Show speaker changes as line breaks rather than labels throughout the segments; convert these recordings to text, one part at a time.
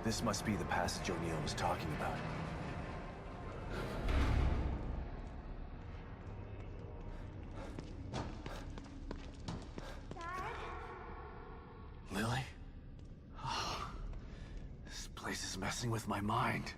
This must be the passage O'Neill was talking about. Lily? Oh, this place is messing with my mind.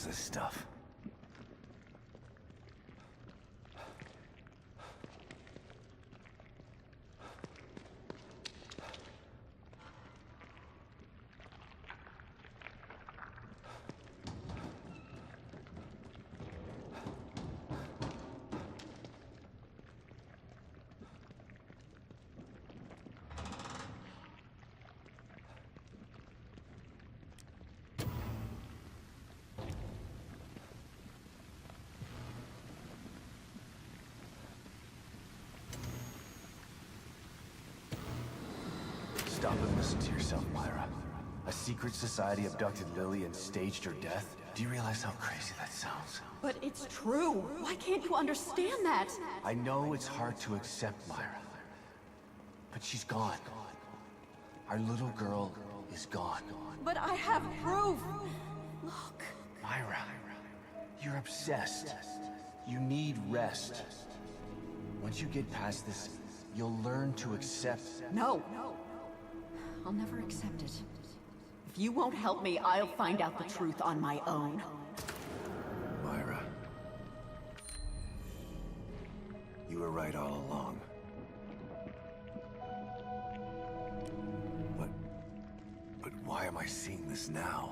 This stuff. up and listen to yourself, Myra. A secret society abducted Lily and staged her death? Do you realize how crazy that sounds?
But it's true. Why can't you understand that?
I know it's hard to accept, Myra. But she's gone. Our little girl is gone.
But I have proof. Look.
Myra, you're obsessed. You need rest. Once you get past this, you'll learn to accept...
No. I'll never accept it. If you won't help me, I'll find out the truth on my own.
Myra. You were right all along. But why am I seeing this now?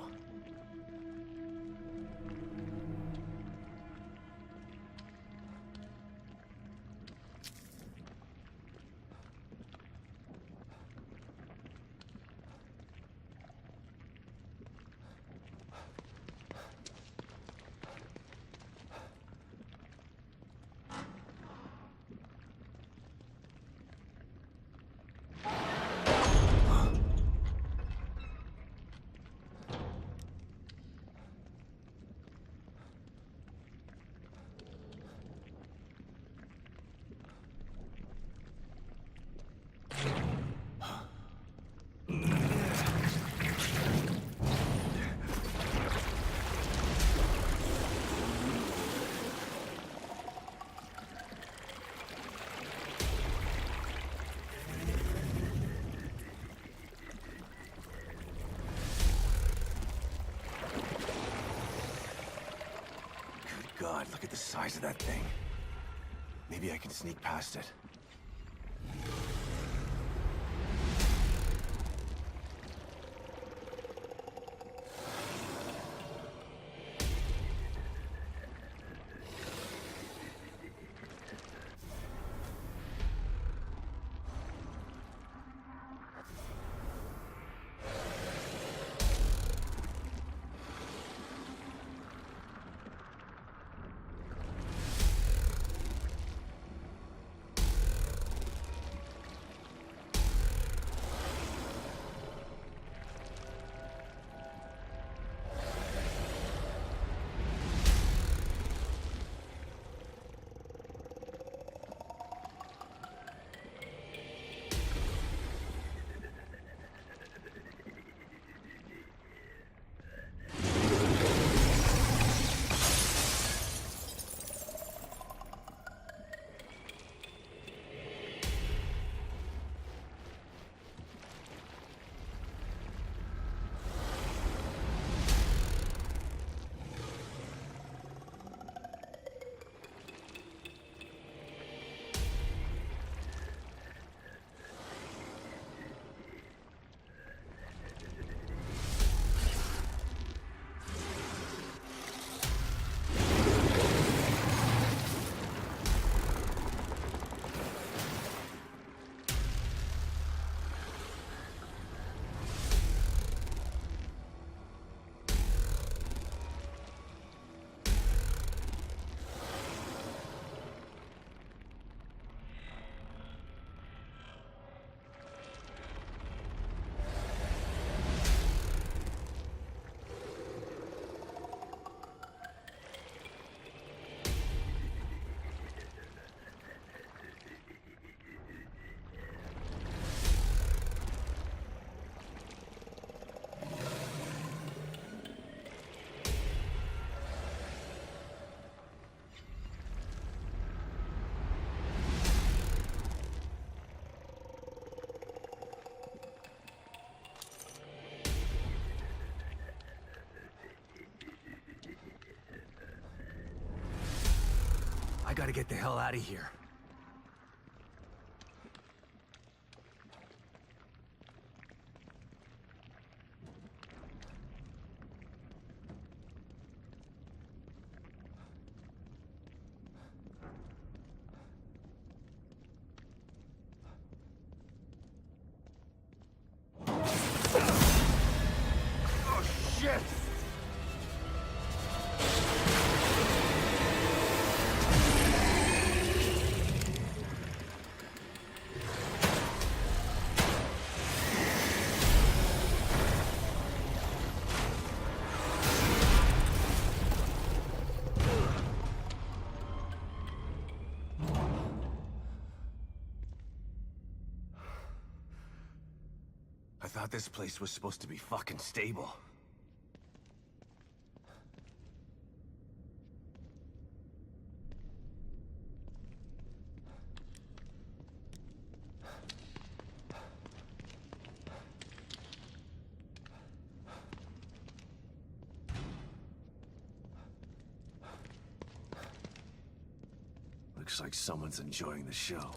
God, look at the size of that thing. Maybe I can sneak past it. I gotta get the hell out of here. Oh, shit! thought this place was supposed to be fucking stable. Looks like someone's enjoying the show.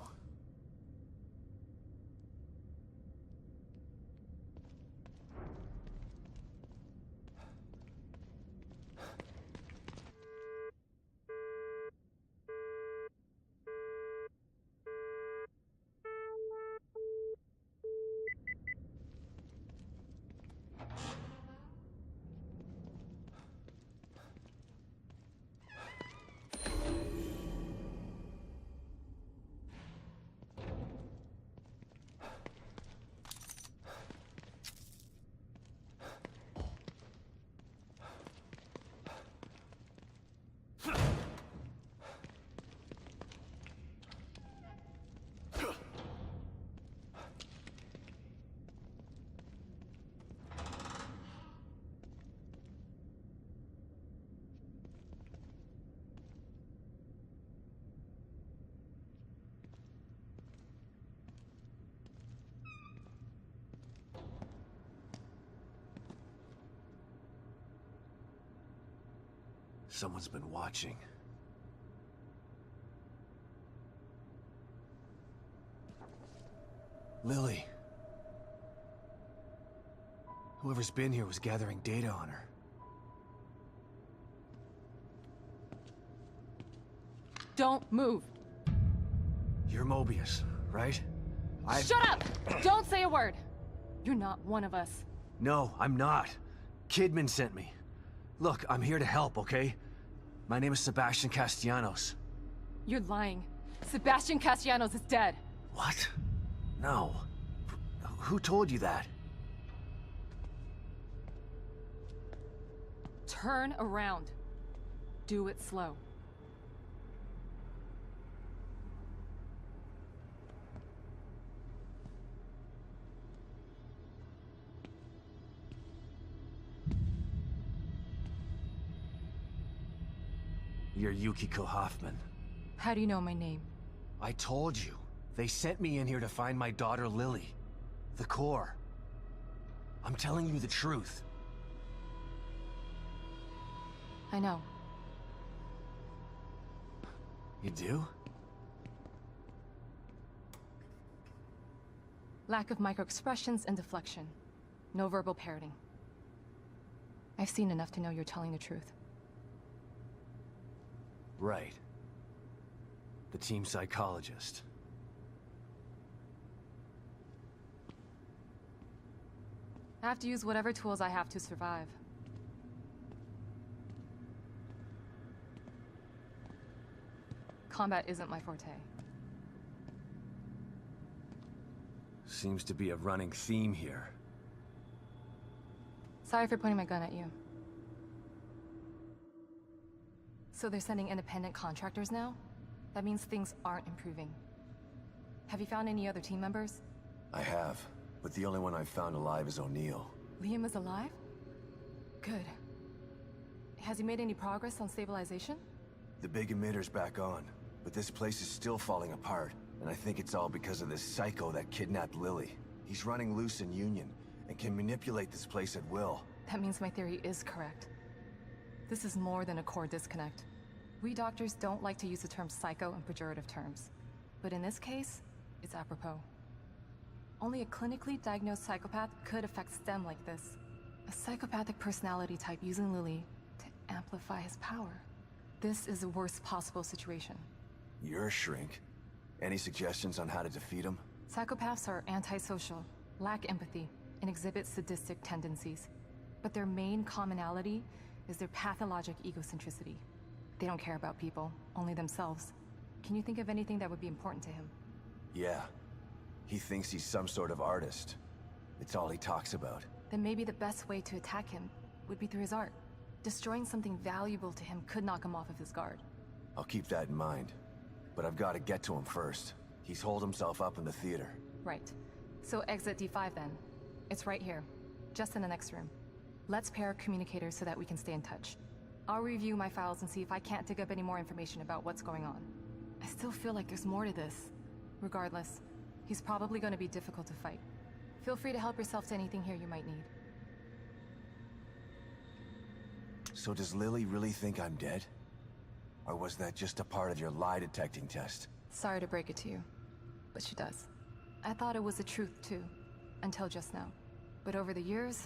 Someone's been watching. Lily. Whoever's been here was gathering data on her.
Don't move.
You're Mobius, right?
Shut up! Don't say a word. You're not one of us.
No, I'm not. Kidman sent me. Look, I'm here to help, okay? My name is Sebastian Castellanos.
You're lying. Sebastian Castellanos is dead.
What? No. Who told you that?
Turn around. Do it slow.
You're Yukiko Hoffman.
How do you know my name?
I told you. They sent me in here to find my daughter Lily. The core. I'm telling you the truth.
I know.
You do?
Lack of microexpressions and deflection. No verbal parroting. I've seen enough to know you're telling the truth.
Right. The team psychologist.
I have to use whatever tools I have to survive. Combat isn't my forte.
Seems to be a running theme here.
Sorry for pointing my gun at you. So they're sending independent contractors now? That means things aren't improving. Have you found any other team members?
I have, but the only one I've found alive is O'Neill.
Liam is alive? Good. Has he made any progress on stabilization?
The big emitter's back on, but this place is still falling apart, and I think it's all because of this psycho that kidnapped Lily. He's running loose in Union, and can manipulate this place at will.
That means my theory is correct. This is more than a core disconnect. We doctors don't like to use the term psycho in pejorative terms. But in this case, it's apropos. Only a clinically diagnosed psychopath could affect STEM like this. A psychopathic personality type using Lily to amplify his power. This is the worst possible situation.
You're a shrink. Any suggestions on how to defeat him?
Psychopaths are antisocial, lack empathy, and exhibit sadistic tendencies. But their main commonality is their pathologic egocentricity. They don't care about people, only themselves. Can you think of anything that would be important to him?
Yeah. He thinks he's some sort of artist. It's all he talks about.
Then maybe the best way to attack him would be through his art. Destroying something valuable to him could knock him off of his guard.
I'll keep that in mind. But I've got to get to him first. He's holed himself up in the theater.
Right. So exit D5 then. It's right here, just in the next room. Let's pair communicators so that we can stay in touch. I'll review my files and see if I can't dig up any more information about what's going on. I still feel like there's more to this. Regardless, he's probably going to be difficult to fight. Feel free to help yourself to anything here you might need.
So does Lily really think I'm dead? Or was that just a part of your lie detecting test?
Sorry to break it to you, but she does. I thought it was the truth too, until just now. But over the years,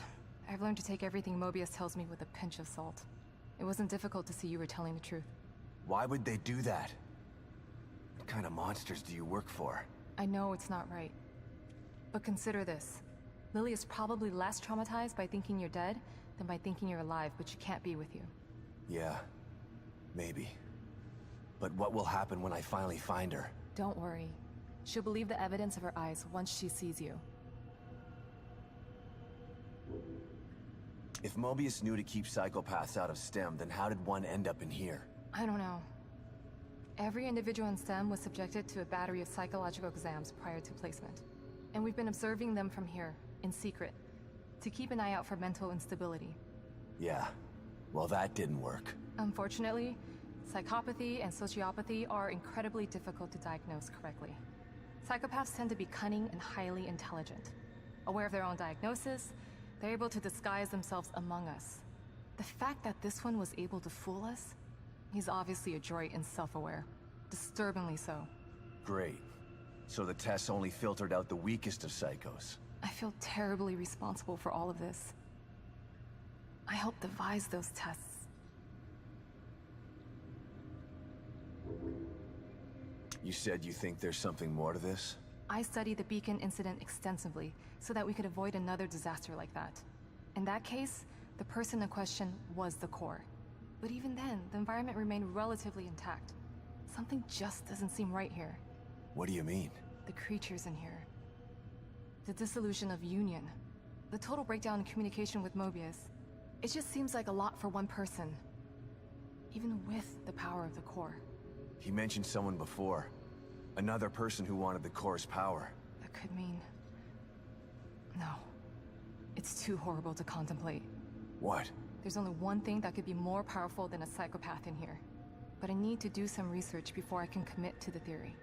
I've learned to take everything Mobius tells me with a pinch of salt. It wasn't difficult to see you were telling the truth.
Why would they do that? What kind of monsters do you work for?
I know it's not right. But consider this. Lily is probably less traumatized by thinking you're dead than by thinking you're alive, but she can't be with you.
Yeah, maybe. But what will happen when I finally find her?
Don't worry. She'll believe the evidence of her eyes once she sees you.
If Mobius knew to keep psychopaths out of STEM, then how did one end up in here?
I don't know. Every individual in STEM was subjected to a battery of psychological exams prior to placement. And we've been observing them from here, in secret, to keep an eye out for mental instability.
Yeah, well that didn't work.
Unfortunately, psychopathy and sociopathy are incredibly difficult to diagnose correctly. Psychopaths tend to be cunning and highly intelligent. Aware of their own diagnosis, they're able to disguise themselves among us. The fact that this one was able to fool us, he's obviously adroit and self-aware. Disturbingly so.
Great. So the tests only filtered out the weakest of psychos.
I feel terribly responsible for all of this. I helped devise those tests.
You said you think there's something more to this?
I studied the Beacon incident extensively so that we could avoid another disaster like that. In that case, the person in question was the core. But even then, the environment remained relatively intact. Something just doesn't seem right here.
What do you mean?
The creatures in here. The dissolution of Union. The total breakdown in communication with Mobius. It just seems like a lot for one person. Even with the power of the core.
He mentioned someone before. Another person who wanted the core's power.
That could mean... No. It's too horrible to contemplate.
What?
There's only one thing that could be more powerful than a psychopath in here. But I need to do some research before I can commit to the theory.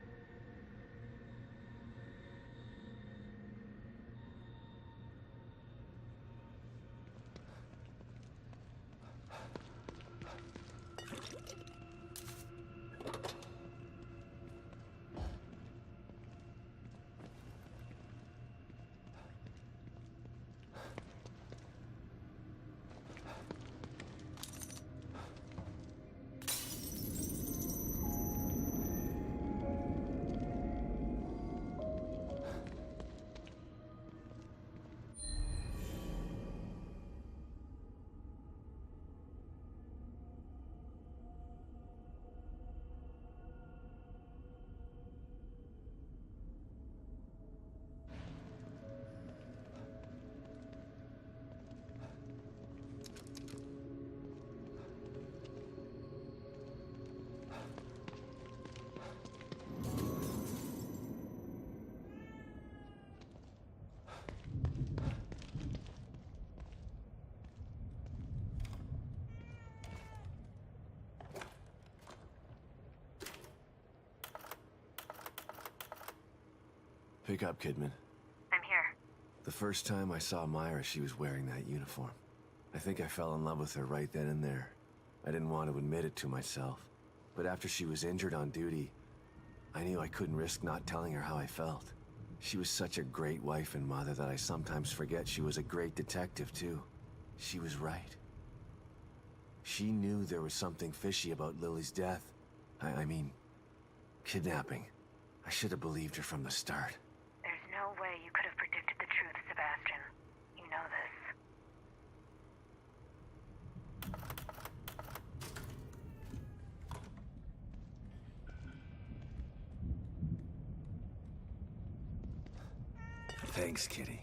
Pick up, Kidman.
I'm here.
The first time I saw Myra, she was wearing that uniform. I think I fell in love with her right then and there. I didn't want to admit it to myself. But after she was injured on duty, I knew I couldn't risk not telling her how I felt. She was such a great wife and mother that I sometimes forget she was a great detective, too. She was right. She knew there was something fishy about Lily's death. I mean, kidnapping. I should have believed her from the start.
There's no way you could have predicted the truth, Sebastian. You know this.
Thanks, Kitty.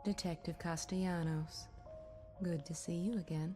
Detective Castellanos. Good to see you again.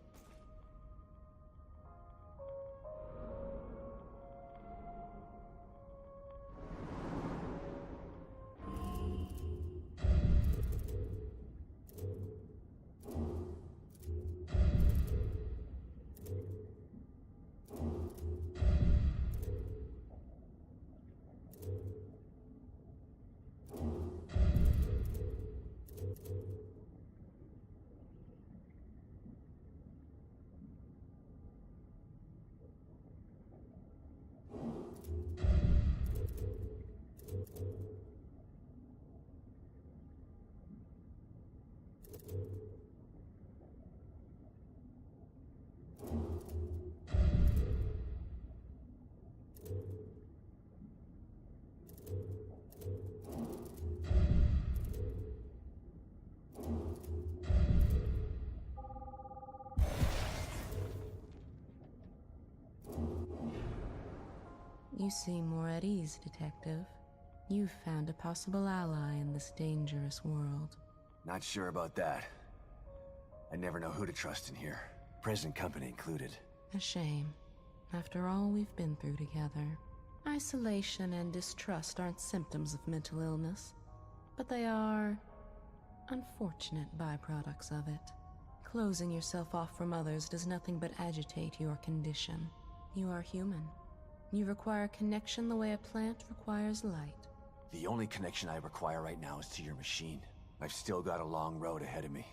You seem more at ease, Detective. You've found a possible ally in this dangerous world.
Not sure about that. I never know who to trust in here. Present company included.
A shame. After all we've been through together. Isolation and distrust aren't symptoms of mental illness, but they are unfortunate byproducts of it. Closing yourself off from others does nothing but agitate your condition. You are human. You require connection the way a plant requires light.
The only connection I require right now is to your machine. I've still got a long road ahead of me.